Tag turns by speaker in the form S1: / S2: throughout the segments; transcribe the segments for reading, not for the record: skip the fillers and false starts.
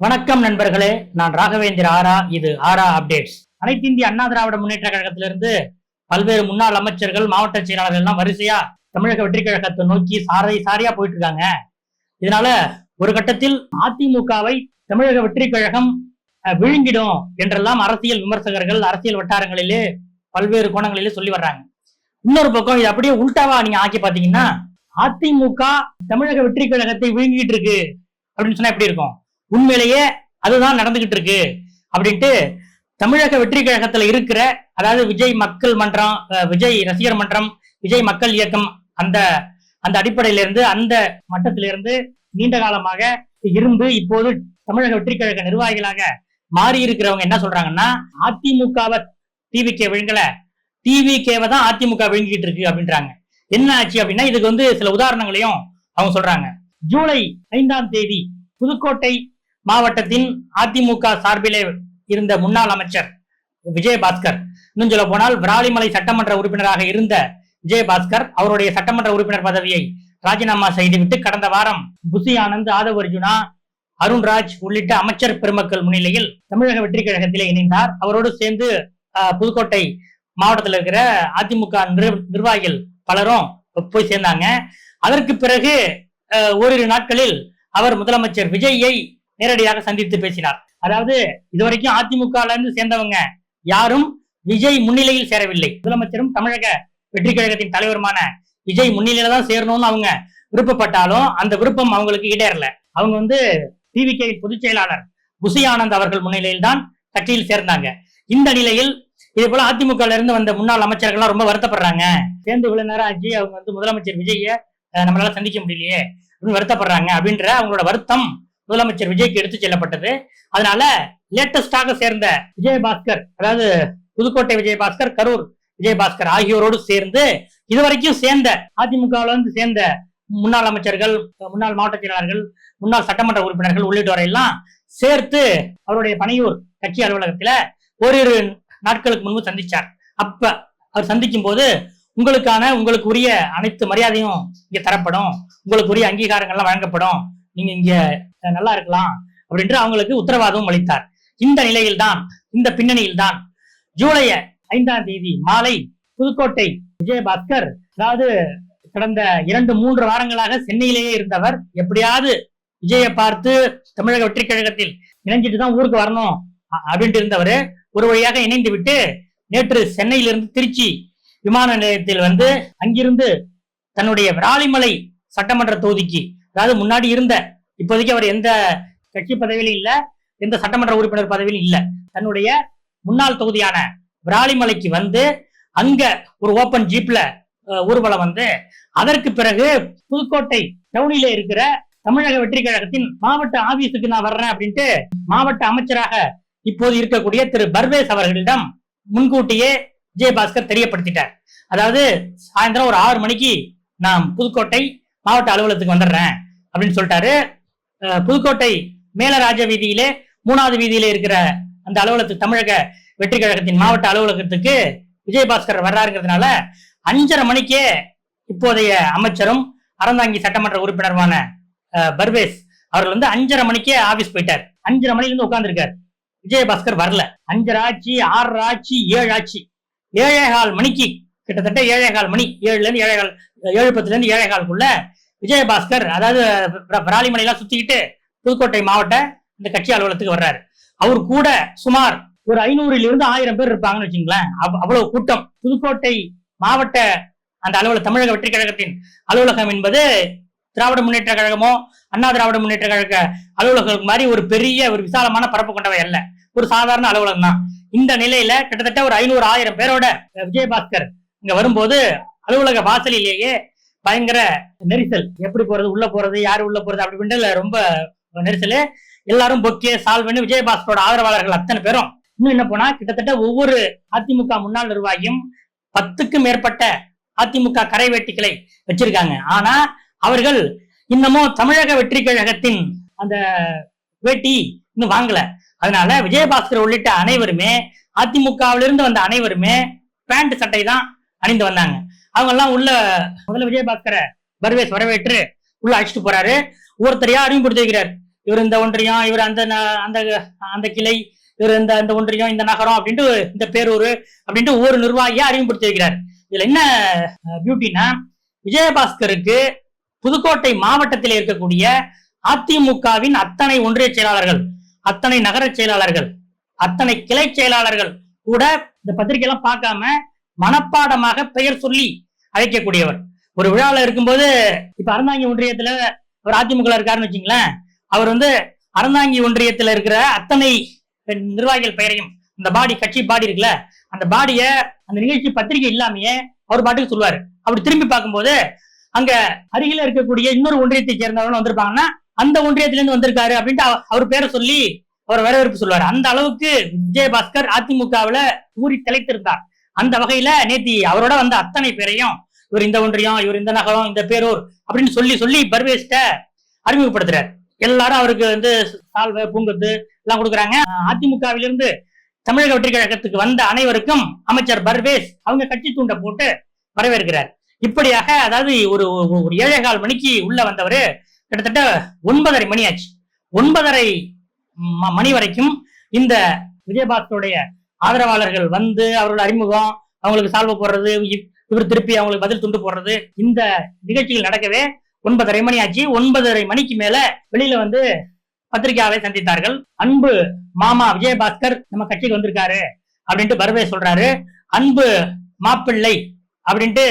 S1: வணக்கம் நண்பர்களே, நான் ராகவேந்திர ஆரா. இது ஆரா அப்டேட்ஸ். அனைத்து இந்திய அண்ணா திராவிட முன்னேற்ற கழகத்திலிருந்து பல்வேறு முன்னாள் அமைச்சர்கள், மாவட்ட செயலாளர்கள் எல்லாம் வரிசையா தமிழக வெற்றி கழகத்தை நோக்கி சாரியா போயிட்டு இருக்காங்க. இதனால ஒரு கட்டத்தில் அதிமுகவை தமிழக வெற்றி கழகம் விழுங்கிடும் என்றெல்லாம் அரசியல் விமர்சகர்கள், அரசியல் வட்டாரங்களிலே பல்வேறு கோணங்களிலே சொல்லி வர்றாங்க. இன்னொரு பக்கம் இது அப்படியே உள்டாவா நீங்க ஆக்கி பாத்தீங்கன்னா, அதிமுக தமிழக வெற்றி கழகத்தை விழுங்கிட்டு இருக்கு அப்படின்னு சொன்னா எப்படி இருக்கும்? உண்மையிலேயே அதுதான் நடந்துகிட்டு இருக்கு அப்படின்ட்டு தமிழக வெற்றி கழகத்துல இருக்கிற, அதாவது விஜய் மக்கள் மன்றம், விஜய் ரசிகர் மன்றம், விஜய் மக்கள் இயக்கம், அந்த அந்த அடிப்படையிலிருந்து, அந்த மட்டத்திலிருந்து நீண்ட காலமாக இருந்து இப்போது தமிழக வெற்றி கழக நிர்வாகிகளாக மாறி இருக்கிறவங்க என்ன சொல்றாங்கன்னா, அதிமுகவை டிவிகே விழுங்கல, டிவிகேவை தான் அதிமுக விழுங்கிட்டு இருக்கு அப்படின்றாங்க. என்ன ஆச்சு அப்படின்னா, இதுக்கு சில உதாரணங்களையும் அவங்க சொல்றாங்க. ஜூலை 5ஆம் தேதி புதுக்கோட்டை மாவட்டத்தின் அதிமுக சார்பிலே இருந்த முன்னாள் அமைச்சர் விஜயபாஸ்கர், இன்னும் சொல்ல போனால் விராலிமலை சட்டமன்ற உறுப்பினராக இருந்த விஜயபாஸ்கர் அவருடைய சட்டமன்ற உறுப்பினர் பதவியை ராஜினாமா செய்துவிட்டு கடந்த வாரம் புசி ஆனந்த், ஆதவ் அர்ஜுனா, அருண்ராஜ் உள்ளிட்ட அமைச்சர் பெருமக்கள் முன்னிலையில் தமிழக வெற்றி கழகத்திலே இணைந்தார். அவரோடு சேர்ந்து புதுக்கோட்டை மாவட்டத்தில் இருக்கிற அதிமுக நிர்வாகிகள் பலரும் போய் சேர்ந்தாங்க. அதற்கு பிறகு ஓரிரு நாட்களில் அவர் முதலமைச்சர் விஜயை நேரடியாக சந்தித்து பேசினார். அதாவது இதுவரைக்கும் அதிமுக இருந்து சேர்ந்தவங்க யாரும் விஜய் முன்னிலையில் சேரவில்லை. முதலமைச்சரும் தமிழக வெற்றி கழகத்தின் தலைவருமான விஜய் முன்னிலையில தான் சேரணும்னு அவங்க விருப்பப்பட்டாலும் அந்த விருப்பம் அவங்களுக்கு ஈடேறல. அவங்க டிவிகே பொதுச் செயலாளர் புசி ஆனந்த் அவர்கள் முன்னிலையில் தான் கட்சியில் சேர்ந்தாங்க. இந்த நிலையில் இதே போல அதிமுக இருந்து வந்த முன்னாள் அமைச்சர்கள்லாம் ரொம்ப வருத்தப்படுறாங்க. சேர்ந்து இவ்வளவு நேரம் ஆச்சு, அவங்க முதலமைச்சர் விஜய நம்மளால சந்திக்க முடியலையே அப்படின்னு வருத்தப்படுறாங்க. அப்படின்ற அவங்களோட வருத்தம் முதலமைச்சர் விஜய்க்கு எடுத்து செல்லப்பட்டது. அதனால லேட்டஸ்டாக சேர்ந்த விஜயபாஸ்கர், அதாவது புதுக்கோட்டை விஜயபாஸ்கர், கரூர் விஜயபாஸ்கர் ஆகியோரோடு சேர்ந்து இதுவரைக்கும் சேர்ந்த அதிமுகவில் சேர்ந்த முன்னாள் அமைச்சர்கள், முன்னாள் மாவட்ட செயலாளர்கள், முன்னாள் சட்டமன்ற உறுப்பினர்கள் உள்ளிட்டோரை எல்லாம் சேர்த்து அவருடைய பனையூர் கட்சி அலுவலகத்துல ஓரிரு நாட்களுக்கு முன்பு சந்திச்சார். அப்ப அவர் சந்திக்கும் போது உங்களுக்கு உரிய அனைத்து மரியாதையும் இங்க தரப்படும், உங்களுக்கு உரிய அங்கீகாரங்கள்லாம் வழங்கப்படும், நீங்க இங்க நல்லா இருக்கலாம் அப்படின்று அவங்களுக்கு உத்தரவாதம் அளித்தார். இந்த நிலையில்தான், இந்த பின்னணியில்தான் ஜூலை 5ஆம் தேதி மாலை புதுக்கோட்டை விஜயபாஸ்கர், அதாவது கடந்த 2-3 வாரங்களாக சென்னையிலேயே இருந்தவர், எப்படியாவது விஜயை பார்த்து தமிழக வெற்றி கழகத்தில் இணைஞ்சிட்டு தான் ஊருக்கு வரணும் அப்படின்ட்டு இருந்தவர், ஒரு வழியாக இணைந்து விட்டு நேற்று சென்னையிலிருந்து திருச்சி விமான நிலையத்தில் அங்கிருந்து தன்னுடைய விராலிமலை சட்டமன்ற தொகுதிக்கு, அதாவது முன்னாடி இருந்த, இப்போதைக்கு அவர் எந்த கட்சி பதவியிலும் இல்ல, எந்த சட்டமன்ற உறுப்பினர் பதவியிலும் இல்ல, தன்னுடைய முன்னாள் தொகுதியான விராலிமலைக்கு அங்க ஒரு ஓபன் ஜீப்ல ஊர்வலம் அதற்கு பிறகு புதுக்கோட்டை டவுனில இருக்கிற தமிழக வெற்றி கழகத்தின் மாவட்ட ஆபீஸுக்கு நான் வர்றேன் அப்படின்ட்டு மாவட்ட அமைச்சராக இப்போது இருக்கக்கூடிய திரு பர்வேஸ் அவர்களிடம் முன்கூட்டியே விஜயபாஸ்கர் தெரியப்படுத்திட்டார். அதாவது சாயந்தரம் ஒரு 6 மணிக்கு நான் புதுக்கோட்டை மாவட்ட அலுவலகத்துக்கு வந்துடுறேன் அப்படின்னு சொல்லிட்டாரு. புதுக்கோட்டை மேலராஜ வீதியிலே 3வது வீதியில இருக்கிற அந்த அலுவலகத்துக்கு, தமிழக வெற்றி கழகத்தின் மாவட்ட அலுவலகத்துக்கு விஜயபாஸ்கர் வர்றாருங்கிறதுனால 5:30 மணிக்கே இப்போதைய அமைச்சரும் அறந்தாங்கி சட்டமன்ற உறுப்பினருமான பர்வேஸ் அவர்கள் 5:30 மணிக்கே ஆபீஸ் போயிட்டார். 5:30 மணில இருந்து உட்கார்ந்துருக்காரு. விஜயபாஸ்கர் வரல. 5:30 ஆச்சு, 6:30 ஆச்சு, 7 ஆச்சு, 7:15 மணிக்கு, கிட்டத்தட்ட 7:15 மணி, 7:10 7:15 விஜயபாஸ்கர், அதாவது விராலிமலையெல்லாம் சுத்திக்கிட்டு புதுக்கோட்டை மாவட்ட இந்த கட்சி அலுவலகத்துக்கு வர்றாரு. அவர் கூட சுமார் ஒரு 500 - 1000 பேர் இருப்பாங்கன்னு வச்சுங்களேன். அவ்வளவு கூட்டம். புதுக்கோட்டை மாவட்ட அந்த அலுவலக, தமிழக வெற்றி கழகத்தின் அலுவலகம் என்பது திராவிட முன்னேற்ற கழகமோ அண்ணா திராவிட முன்னேற்ற கழக அலுவலகம் மாதிரி ஒரு பெரிய, ஒரு விசாலமான பரப்பு கொண்டவை அல்ல, ஒரு சாதாரண அலுவலகம் தான். இந்த நிலையில கிட்டத்தட்ட ஒரு 500-1000 பேரோட விஜயபாஸ்கர் இங்க வரும்போது அலுவலக வாசலிலேயே பயங்கர நெரிசல். எப்படி போறது, உள்ள போறது, யாரு உள்ள போறது அப்படி ரொம்ப நெரிசல். எல்லாரும் பொக்கே சால்வன்னு விஜயபாஸ்கரோட ஆதரவாளர்கள் அத்தனை பேரும். இன்னும் என்ன போனா, கிட்டத்தட்ட ஒவ்வொரு அதிமுக முன்னாள் நிர்வாகியும் 10க்கும் மேற்பட்ட அதிமுக கரை வேட்டிகளை வச்சிருக்காங்க. ஆனா அவர்கள் இன்னமும் தமிழக வெற்றி கழகத்தின் அந்த வேட்டி இன்னும் வாங்கல. அதனால விஜயபாஸ்கர் உள்ளிட்ட அனைவருமே, அதிமுகவிலிருந்து வந்த அனைவருமே பேண்ட் சட்டை தான் அணிந்து வந்தாங்க. அவங்க எல்லாம் முதல்ல விஜயபாஸ்கரை பர்வேஸ் வரவேற்று உள்ள அழைச்சிட்டு போறாரு. ஒருத்தரையா அறிமுகப்படுத்தி வைக்கிறார். இவர் இந்த ஒன்றியம், இவர் அந்த அந்த அந்த கிளை, இவர் இந்த ஒன்றியம், இந்த நகரம் அப்படின்ட்டு இந்த பேரூர் அப்படின்ட்டு ஒவ்வொரு நிர்வாகியா அறிமுகப்படுத்தி வைக்கிறார். இதுல என்ன பியூட்டினா, விஜயபாஸ்கருக்கு புதுக்கோட்டை மாவட்டத்தில் இருக்கக்கூடிய அதிமுகவின் அத்தனை ஒன்றிய செயலாளர்கள், அத்தனை நகர செயலாளர்கள், அத்தனை கிளை செயலாளர்கள் கூட இந்த பத்திரிகை எல்லாம் பார்க்காம மனப்பாடமாக பெயர் சொல்லி அழைக்கக்கூடியவர். ஒரு விழாவில் இருக்கும்போது, இப்ப அறந்தாங்கி ஒன்றியத்துல அவர் அதிமுக இருக்காருன்னு வச்சுங்களேன், அவர் அறந்தாங்கி ஒன்றியத்துல இருக்கிற அத்தனை நிர்வாகிகள் பெயரையும், இந்த பாடி, கட்சி பாடி இருக்குல்ல, அந்த பாடிய அந்த நிகழ்ச்சி பத்திரிகை இல்லாமையே அவர் பாட்டுக்கு சொல்லுவாரு. அப்படி திரும்பி பார்க்கும்போது அங்க அருகில இருக்கக்கூடிய இன்னொரு ஒன்றியத்தை சேர்ந்தவர்கள் வந்திருப்பாங்கன்னா, அந்த ஒன்றியத்திலிருந்து வந்திருக்காரு அப்படின்ட்டு அவர் பேரை சொல்லி அவர் வரவேற்பு சொல்லுவாரு. அந்த அளவுக்கு விஜயபாஸ்கர் அதிமுகவுல ஊறி திளைத்திருந்தார். அந்த வகையில நேத்தி அவரோட வந்த அத்தனை பேரையும், இவர் இந்த ஒன்றியம், இவர் இந்த நகரம், இந்த பேரூர் அப்படின்னு சொல்லி சொல்லி பர்வேஸ்ட அறிமுகப்படுத்துறாரு. எல்லாரும் அவருக்கு சால்வை, பூங்கத்து எல்லாம் கொடுக்குறாங்க. அதிமுகவிலிருந்து தமிழக வெற்றி கழகத்துக்கு வந்த அனைவருக்கும் அமைச்சர் பர்வேஸ் அவங்க கட்சி தூண்ட போட்டு வரவேற்கிறார். இப்படியாக, அதாவது ஒரு 7:15 மணிக்கு உள்ள வந்தவர் கிட்டத்தட்ட 9:30 மணி ஆச்சு. 9:30 மணி வரைக்கும் இந்த விஜயபாஸ்கருடைய ஆதரவாளர்கள் அவரோட அறிமுகம், அவங்களுக்கு சால்வை போடுறது, இவர் திருப்பி அவங்களுக்கு பதில் துண்டு போடுறது, இந்த நிகழ்ச்சிகள் நடக்கவே 9:30 மணி ஆச்சு. 9:30 மணிக்கு மேல வெளியில பத்திரிகையாளரை சந்தித்தார்கள். அன்பு மாமா விஜயபாஸ்கர் நம்ம கட்சிக்கு வந்திருக்காரு அப்படின்ட்டு பர்வே சொல்றாரு. அன்பு மாப்பிள்ளை அப்படின்ட்டு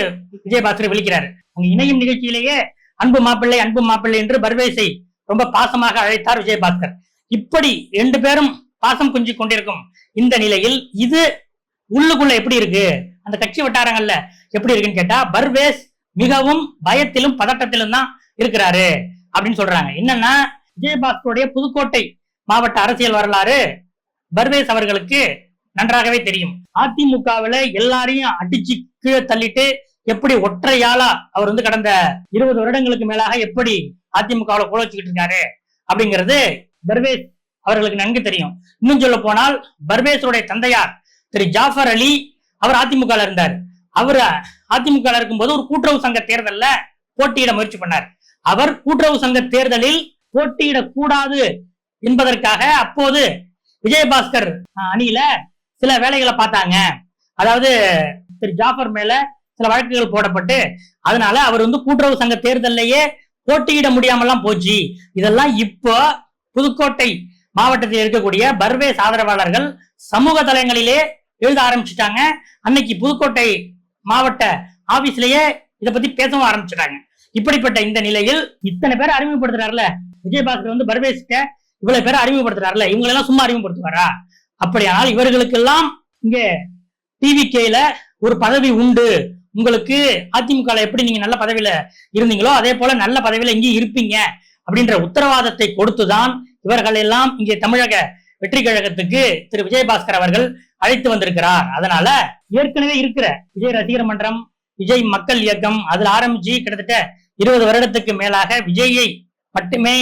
S1: விஜயபாஸ்கர் விழிக்கிறாரு. அங்க இணையும் நிகழ்ச்சியிலேயே அன்பு மாப்பிள்ளை, அன்பு மாப்பிள்ளை என்று பர்வேஸை ரொம்ப பாசமாக அழைத்தார் விஜயபாஸ்கர். இப்படி 2 பேரும் பாசம் குஞ்சி கொண்டிருக்கும் இந்த நிலையில் இது உள்ளுக்குள்ள எப்படி இருக்கு, அந்த கட்சி வட்டாரங்கள்ல எப்படி இருக்குன்னு கேட்டா, பர்வேஸ் மிகவும் பயத்திலும் பதட்டத்திலும் தான் இருக்கிறாரு அப்படின்னு சொல்றாங்க. என்னன்னா, விஜயபாஸ்கருடைய புதுக்கோட்டை மாவட்ட அரசியல் வரலாறு பர்வேஸ் அவர்களுக்கு நன்றாகவே தெரியும். அதிமுகவுல எல்லாரையும் அடிச்சு கீழே தள்ளிட்டு எப்படி ஒற்றையாளா அவர் கடந்த 20 வருடங்களுக்கு மேலாக எப்படி அதிமுகவுல கோல வச்சுக்கிட்டு இருக்காரு அப்படிங்கிறது பர்வேஸ் அவர்களுக்கு நன்கு தெரியும். இன்னும் சொல்ல போனால், பர்வேஸுடைய தந்தையார் திரு ஜாஃபர் அலி அவர் அதிமுக இருந்தார். அவர் அதிமுக இருக்கும்போது ஒரு கூட்டுறவு சங்க தேர்தல்ல போட்டியிட முயற்சி பண்ணார். அவர் கூட்டுறவு சங்க தேர்தலில் போட்டியிடக்கூடாது என்பதற்காக அப்போது விஜயபாஸ்கர் அணியில சில வேலைகளை பார்த்தாங்க. அதாவது திரு ஜாஃபர் மேல சில வழக்குகள் போடப்பட்டு, அதனால அவர் கூட்டுறவு சங்க தேர்தலையே போட்டியிட முடியாமலாம் போச்சு. இதெல்லாம் இப்போ புதுக்கோட்டை மாவட்டத்தில் இருக்கக்கூடிய பர்வேஸ் ஆதரவாளர்கள் சமூக தளங்களிலே எழுத ஆரம்பிச்சுட்டாங்க. அன்னைக்கு புதுக்கோட்டை மாவட்ட ஆபீஸ்லயே இதை பத்தி பேசவும் ஆரம்பிச்சுட்டாங்க. இப்படிப்பட்ட இந்த நிலையில் இத்தனை பேரை அறிமுகப்படுத்துறாருல விஜயபாஸ்கர், பர்வேஸ்ட இவ்வளவு பேரை அறிமுகப்படுத்துறாருல, இவங்களெல்லாம் சும்மா அறிமுகப்படுத்துவாரா? அப்படியானால் இவர்களுக்கெல்லாம் இங்கே டிவிகேல ஒரு பதவி உண்டு, உங்களுக்கு அதிமுக எப்படி நீங்க நல்ல பதவியில இருந்தீங்களோ அதே போல நல்ல பதவியில இங்கே இருப்பீங்க அப்படின்ற உத்தரவாதத்தை கொடுத்துதான் இவர்கள் எல்லாம் இங்கே தமிழக வெற்றி கழகத்துக்கு திரு விஜயபாஸ்கர் அவர்கள் அழைத்து வந்திருக்கிறார். அதனால ஏற்கனவே இருக்கிற விஜய் ரசிகர் மன்றம், விஜய் மக்கள் இயக்கம், அதுல ஆரம்பிச்சு கிட்டத்தட்ட 20 வருடத்துக்கு மேலாக விஜயை மட்டுமே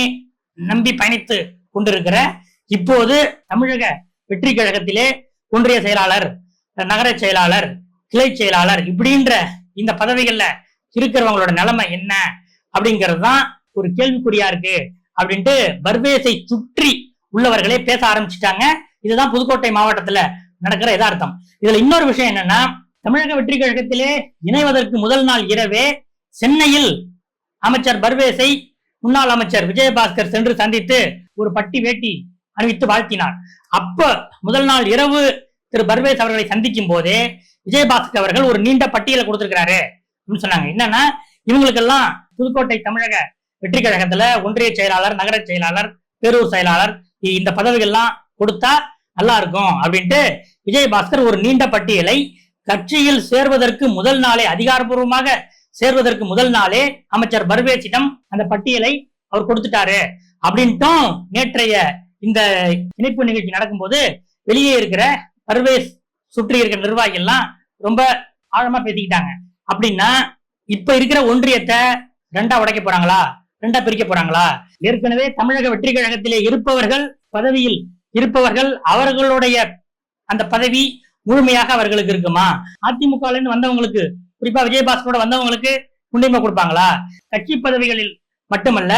S1: நம்பி பயணித்து கொண்டிருக்கிற, இப்போது தமிழக வெற்றி கழகத்திலே ஒன்றிய செயலாளர், நகர செயலாளர், கிளை செயலாளர் இப்படின்ற இந்த பதவிகள்ல இருக்கிறவங்களோட நிலைமை என்ன அப்படிங்கிறது தான் ஒரு கேள்விக்குறியா இருக்கு அப்படின்ட்டு பர்வேஸை சுற்றி உள்ளவர்களே பேச ஆரம்பிச்சுட்டாங்க. இதுதான் புதுக்கோட்டை மாவட்டத்துல நடக்கிற யதார்த்தம். இதுல இன்னொரு விஷயம் என்னன்னா, தமிழக வெற்றி கழகத்திலே இணைவதற்கு முதல் நாள் இரவே சென்னையில் அமைச்சர் பர்வேஸை முன்னாள் அமைச்சர் விஜயபாஸ்கர் சென்று சந்தித்து ஒரு பட்டி வேட்டி அணிவித்து வாழ்த்தினார். அப்ப முதல் நாள் இரவு திரு பர்வேஸ் அவர்களை சந்திக்கும் போதே விஜயபாஸ்கர் அவர்கள் ஒரு நீண்ட பட்டியலை கொடுத்திருக்கிறாரு அப்படின்னு சொன்னாங்க. என்னன்னா, இவங்களுக்கெல்லாம் புதுக்கோட்டை தமிழக வெற்றி கழகத்துல ஒன்றிய செயலாளர், நகர செயலாளர், பேரூர் செயலாளர் இந்த பதவிகள்லாம் கொடுத்தா நல்லா இருக்கும் அப்படின்ட்டு விஜயபாஸ்கர் ஒரு நீண்ட பட்டியலை கட்சியில் சேர்வதற்கு முதல் நாளே, அதிகாரப்பூர்வமாக சேர்வதற்கு முதல் நாளே அமைச்சர் பர்வேஸிடம் அந்த பட்டியலை அவர் கொடுத்துட்டாரு அப்படின்ட்டும் நேற்றைய இந்த இணைப்பு நிகழ்ச்சி நடக்கும்போது வெளியே இருக்கிற பர்வேஸ் சுற்றி இருக்கிற நிர்வாகிகள் எல்லாம் ரொம்ப ஆழமா பேசிக்கிட்டாங்க. அப்படின்னா இப்ப இருக்கிற ஒன்றியத்தை 2ஆ உடைக்க போறாங்களா, 2ஆ பிரிக்க போறாங்களா? ஏற்கனவே தமிழக வெற்றி கழகத்திலே இருப்பவர்கள், பதவியில் இருப்பவர்கள், அவர்களுடைய அந்த பதவி முழுமையாக அவர்களுக்கு இருக்குமா? அதிமுக வந்தவங்களுக்கு, குறிப்பா விஜயபாஸ்கரோட வந்தவங்களுக்கு முன்னுரிமை கொடுப்பாங்களா? கட்சி பதவிகளில் மட்டுமல்ல,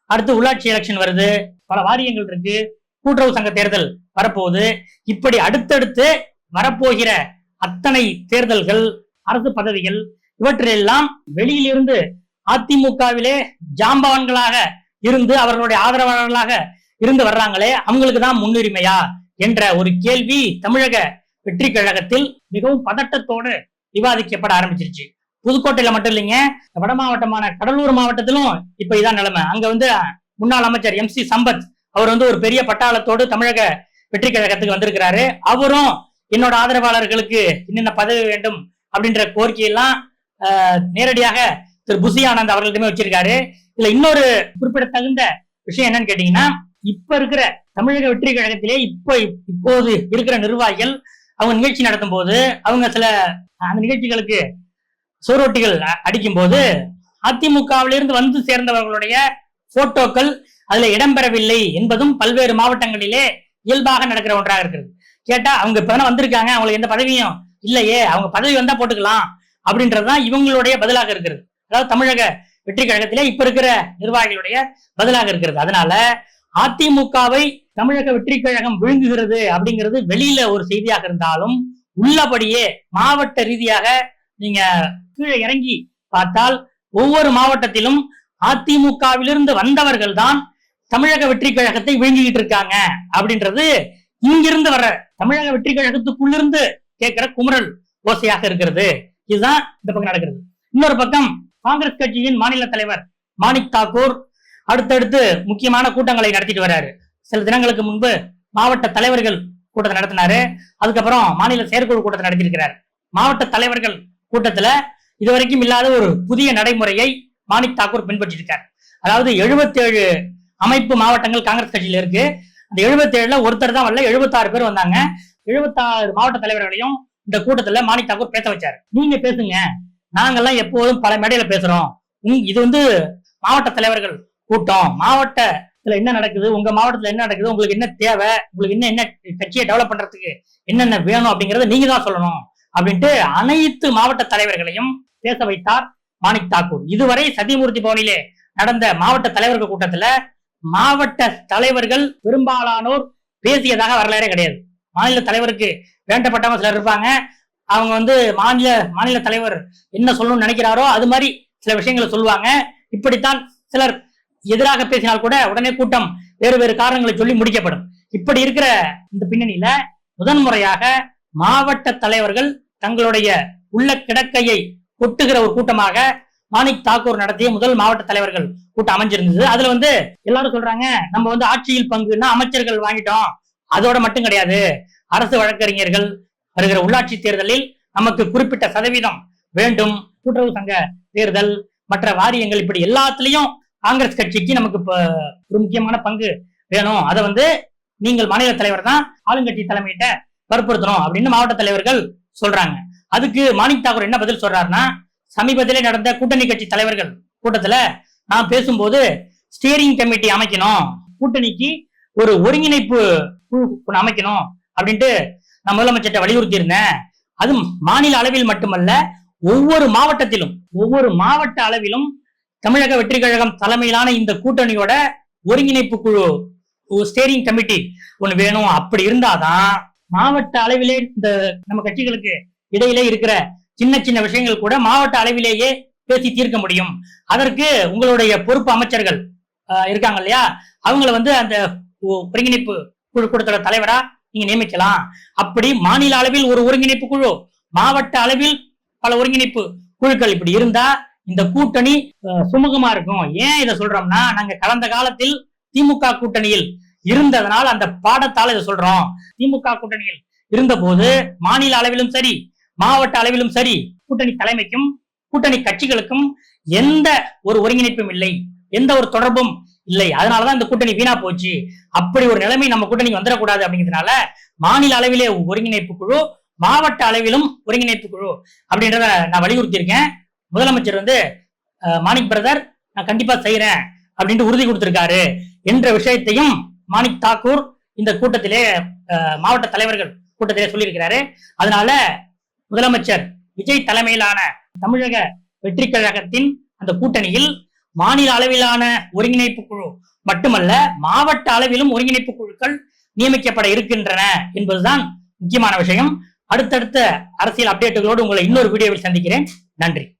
S1: அடுத்து உள்ளாட்சி எலெக்ஷன் வருது, பல வாரியங்கள் இருக்கு, கூட்டுறவு சங்க தேர்தல் வரப்போகுது. இப்படி அடுத்தடுத்து வரப்போகிற அத்தனை தேர்தல்கள், அரசு பதவிகள் இவற்றெல்லாம் வெளியிலிருந்து அதிமுகவிலே ஜாம்பவான்களாக இருந்து அவர்களுடைய ஆதரவாளர்களாக இருந்து வர்றாங்களே அவங்களுக்கு தான் முன்னுரிமையா என்ற ஒரு கேள்வி தமிழக வெற்றி கழகத்தில் மிகவும் பதட்டத்தோடு விவாதிக்கப்பட ஆரம்பிச்சிருச்சு. புதுக்கோட்டையில மட்டும் இல்லைங்க, வட மாவட்டமான கடலூர் மாவட்டத்திலும் இப்ப இதான் நிலைமை. அங்க முன்னாள் அமைச்சர் MC சம்பத் அவர் ஒரு பெரிய பட்டாளத்தோடு தமிழக வெற்றி கழகத்துக்கு வந்திருக்கிறாரு. அவரும் என்னோட ஆதரவாளர்களுக்கு என்னென்ன பதவி வேண்டும் அப்படின்ற கோரிக்கையெல்லாம் நேரடியாக திரு புசி ஆனந்த் அவர்களிடமே வச்சிருக்காரு. இதுல இன்னொரு குறிப்பிடத்தகுந்த விஷயம் என்னன்னு கேட்டீங்கன்னா, இப்ப இருக்கிற தமிழக வெற்றி கழகத்திலே இப்போது இருக்கிற நிர்வாகிகள் அவங்க நிகழ்ச்சி நடத்தும் போது அவங்க சில அந்த நிகழ்ச்சிகளுக்கு சோரோட்டிகள் அடிக்கும் போது அதிமுகவிலிருந்து வந்து சேர்ந்தவர்களுடைய போட்டோக்கள் அதுல இடம்பெறவில்லை என்பதும் பல்வேறு மாவட்டங்களிலே இயல்பாக நடக்கிற ஒன்றாக இருக்கிறது. கேட்டா அவங்க இப்பதானே வந்திருக்காங்க, அவங்களுக்கு எந்த பதவியும் இல்லையே, அவங்க பதவி வந்தா போட்டுக்கலாம் அப்படின்றதுதான் இவங்களுடைய பதிலாக இருக்கிறது. அதாவது தமிழக வெற்றி கழகத்திலே இப்ப இருக்கிற நிர்வாகிகளுடைய பதிலாக இருக்கிறது. அதனால அதிமுகவை தமிழக வெற்றி கழகம் விழுங்குகிறது அப்படிங்கிறது வெளியில ஒரு செய்தியாக இருந்தாலும், உள்ளபடியே மாவட்ட ரீதியாக நீங்க கீழே இறங்கி பார்த்தால் ஒவ்வொரு மாவட்டத்திலும் அதிமுகவிலிருந்து வந்தவர்கள் தான் தமிழக வெற்றி கழகத்தை விழுங்கிட்டு இருக்காங்க அப்படின்றது இங்கிருந்து வர்ற தமிழக வெற்றி கழகத்துக்குள்ளிருந்து கேட்கிற குமுறல் ஓசையாக இருக்கிறது. இதுதான் இந்த பக்கம் நடக்கிறது. இன்னொரு பக்கம் காங்கிரஸ் கட்சியின் மாநில தலைவர் மாணிக் தாக்கூர் அடுத்தடுத்து முக்கியமான கூட்டங்களை நடத்திட்டு வர்றாரு. சில தினங்களுக்கு முன்பு மாவட்ட தலைவர்கள் கூட்டத்தை நடத்தினாரு. அதுக்கப்புறம் மாநில செயற்குழு கூட்டத்தை நடத்தியிருக்கிறார். மாவட்ட தலைவர்கள் கூட்டத்துல இதுவரைக்கும் இல்லாத ஒரு புதிய நடைமுறையை மாணிக் தாக்கூர் பின்பற்றி இருக்கார். அதாவது 77 அமைப்பு மாவட்டங்கள் காங்கிரஸ் கட்சியில இருக்கு. அந்த 77ல ஒருத்தர் தான் வரல, 76 பேர் வந்தாங்க. 76 மாவட்ட தலைவர்களையும் இந்த கூட்டத்துல மாணிக் தாக்கூர் பேச வச்சாரு. நீங்க பேசுங்க, நாங்கெல்லாம் எப்போதும் பல மேடையில பேசுறோம். இது மாவட்ட தலைவர்கள் கூட்டம், மாவட்டத்துல என்ன நடக்குது, உங்க மாவட்டத்துல என்ன நடக்குது, உங்களுக்கு என்ன தேவை, உங்களுக்கு என்ன கட்சியை டெவலப் பண்றதுக்கு என்னென்ன வேணும் அப்படிங்கறத நீங்க தான் சொல்லணும் அப்படின்ட்டு அனைத்து மாவட்ட தலைவர்களையும் பேச வைத்தார் மாணிக் தாக்கூர். இதுவரை சத்தியமூர்த்தி பவனிலே நடந்த மாவட்ட தலைவர்கள் கூட்டத்துல மாவட்ட தலைவர்கள் பெரும்பாலானோர் பேசியதாக வரலாறே கிடையாது. மாநில தலைவருக்கு வேண்டப்பட்டவங்க சிலர் இருப்பாங்க. அவங்க மாநில தலைவர் என்ன சொல்லணும்னு நினைக்கிறாரோ அது மாதிரி சில விஷயங்களை சொல்லுவாங்க. இப்படித்தான் சிலர் எதிராக பேசினால் கூட உடனே கூட்டம் வேறு வேறு காரணங்களை சொல்லி முடிக்கப்படும். இப்படி இருக்கிற இந்த பின்னணியில முதன்முறையாக மாவட்ட தலைவர்கள் தங்களுடைய உள்ள கிடக்கையை கொட்டுகிற ஒரு கூட்டமாக மாணிக் தாக்கூர் நடத்திய முதல் மாவட்ட தலைவர்கள் கூட்டம் அமைஞ்சிருந்தது. அதுல எல்லாரும் சொல்றாங்க, நம்ம ஆட்சியில் பங்குன்னா அமைச்சர்கள் வாங்கிட்டோம், அதோட மட்டும் கிடையாது, அரசு வழக்கறிஞர்கள் வருகிற உள்ளாட்சி தேர்தலில் நமக்கு குறிப்பிட்ட சதவீதம் வேண்டும், கூட்டுறவு சங்க தேர்தல் மற்ற வாரியங்கள் இப்படி எல்லாத்துலயும் காங்கிரஸ் கட்சிக்கு நமக்கு ஒரு முக்கியமான பங்கு வேணும், அதை நீங்கள் மாநில தலைவர் தான் ஆளுங்கட்சி தலைமையிட்ட வற்புறுத்தணும் அப்படின்னு மாவட்ட தலைவர்கள் சொல்றாங்க. அதுக்கு மாணிக் தாக்கூர் என்ன பதில் சொல்றாருன்னா, சமீபத்திலே நடந்த கூட்டணி கட்சி தலைவர்கள் கூட்டத்துல நான் பேசும்போது ஸ்டியரிங் கமிட்டி அமைக்கணும், கூட்டணிக்கு ஒரு ஒருங்கிணைப்பு குழு அமைக்கணும் அப்படின்ட்டு நான் முதலமைச்சர்கிட்ட வலியுறுத்தி இருந்தேன். அது மாநில அளவில் மட்டுமல்ல, ஒவ்வொரு மாவட்ட அளவிலும் தமிழக வெற்றி கழகம் தலைமையிலான இந்த கூட்டணியோட ஒருங்கிணைப்பு குழு ஸ்டியரிங் கமிட்டி ஒண்ணு வேணும். அப்படி இருந்தாதான் மாவட்ட அளவிலே இந்த நம்ம கட்சிகளுக்கு இடையிலே இருக்கிற சின்ன சின்ன விஷயங்கள் கூட மாவட்ட அளவிலேயே பேசி தீர்க்க முடியும். அதற்கு உங்களுடைய பொறுப்பு அமைச்சர்கள் இருக்காங்க இல்லையா, அவங்கள அந்த ஒருங்கிணைப்பு குழு கூட்டத்தோட தலைவரா நீங்க நியமிக்கலாம். அப்படி மாநில அளவில் ஒரு ஒருங்கிணைப்பு குழு, மாவட்ட அளவில் பல ஒருங்கிணைப்பு குழுக்கள் இப்படி இருந்தா இந்த கூட்டணி சுமூகமா இருக்கும். ஏன் இதை சொல்றோம்னா, நாங்க கடந்த காலத்தில் திமுக கூட்டணியில் இருந்ததனால் அந்த பாடத்தால இதை சொல்றோம். திமுக கூட்டணியில் இருந்த போது மாநில அளவிலும் சரி மாவட்ட அளவிலும் சரி கூட்டணி தலைமைக்கும் கூட்டணி கட்சிகளுக்கும் எந்த ஒரு ஒருங்கிணைப்பும் இல்லை, எந்த ஒரு தொடர்பும் இல்லை. அதனாலதான் இந்த கூட்டணி வீணா போச்சு. அப்படி ஒரு நிலைமை நம்ம கூட்டணிக்கு வந்துடக்கூடாது அப்படிங்கிறதுனால மாநில அளவிலே ஒருங்கிணைப்பு குழு, மாவட்ட அளவிலும் ஒருங்கிணைப்பு குழு அப்படின்றத நான் வலியுறுத்தி இருக்கேன். முதலமைச்சர் மாணிக் பிரதர் நான் கண்டிப்பா செய்யறேன் அப்படின்ட்டு உறுதி கொடுத்திருக்காரு என்ற விஷயத்தையும் மாணிக் தாக்கூர் இந்த கூட்டத்திலே மாவட்ட தலைவர்கள் கூட்டத்திலே சொல்லியிருக்கிறாரு. அதனால முதலமைச்சர் விஜய் தலைமையிலான தமிழக வெற்றி கழகத்தின் அந்த கூட்டணியில் மாநில அளவிலான ஒருங்கிணைப்பு குழு, மட்டுமல்ல மாவட்ட அளவிலும் ஒருங்கிணைப்பு குழுக்கள் நியமிக்கப்பட இருக்கின்றன என்பதுதான் முக்கியமான விஷயம். அடுத்தடுத்த அரசியல் அப்டேட்டுகளோடு உங்களை இன்னொரு வீடியோவில் சந்திக்கிறேன். நன்றி.